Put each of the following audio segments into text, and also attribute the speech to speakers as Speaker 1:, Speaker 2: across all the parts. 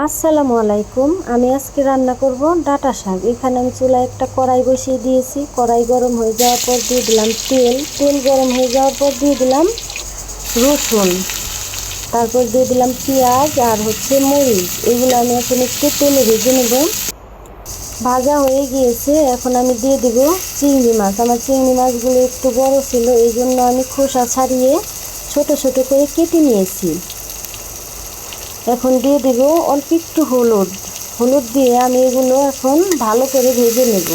Speaker 1: আসসালামু আলাইকুম। আমি আজকে রান্না করব ডাঁটা শাক। এখানে আমি চুলায় একটা কড়াই বসিয়ে দিয়েছি। কড়াই গরম হয়ে যাওয়ার পর দিয়ে দিলাম তেল গরম হয়ে যাওয়ার পর দিয়ে দিলাম রসুন, তারপর দিয়ে দিলাম পেঁয়াজ আর মরিচ। এগুলো আমি এখন একটু তেলে ভেজে নেব। ভাজা হয়ে গিয়েছে, এখন আমি দিয়ে দেব চিংড়ি মাছ। আমার চিংড়ি মাছগুলো একটু বড় ছিল, এই জন্য আমি খোসা ছাড়িয়ে ছোট ছোট করে কেটে নিয়েছি। এখন দিয়ে দেব অল্প একটু হলুদ দিয়ে আমি এগুলো এখন ভালো করে ভেজে নেব।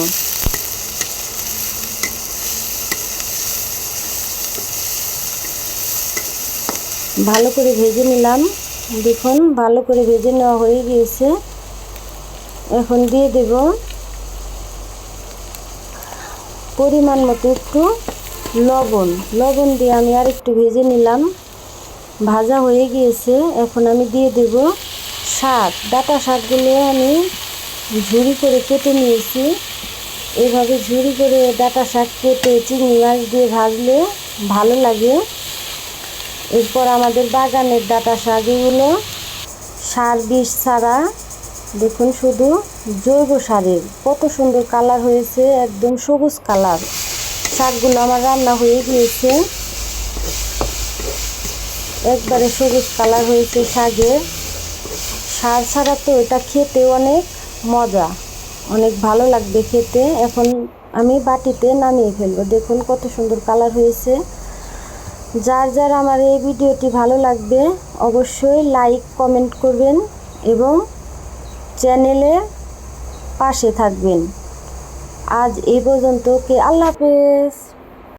Speaker 1: ভালো করে ভেজে নিলাম। দেখুন ভালো করে ভেজে নেওয়া হয়ে গিয়েছে। এখন দিয়ে দেব পরিমাণ মতো একটু লবণ দিয়ে আমি আর একটু ভেজে নিলাম। ভাজা হয়ে গিয়েছে, এখন আমি দিয়ে দেব ডাঁটা শাকগুলো আমি ঝুরি করে কেটে নিয়েছি। এভাবে ঝুরি করে ডাঁটা শাক কেটে চিংড়ি মাছ দিয়ে ভাজলে ভালো লাগে। এরপর আমাদের বাগানের ডাঁটা শাক, এগুলো সার বিষ ছাড়া, দেখুন শুধু জৈব সারের। কত সুন্দর কালার হয়েছে, একদম সবুজ কালার। শাকগুলো আমার রান্না হয়ে গিয়েছে, একবারে সবুজ কালার হয়েছে শাকের। সার ছাড়া তো এটা খেতে অনেক মজা, অনেক ভালো লাগবে খেতে। এখন আমি বাটিতে নামিয়ে ফেলবো। দেখুন কত সুন্দর কালার হয়েছে। যার আমার এই ভিডিওটি ভালো লাগবে অবশ্যই লাইক কমেন্ট করবেন এবং চ্যানেলের পাশে থাকবেন। আজ এই পর্যন্ত, আল্লাহ হাফেজ।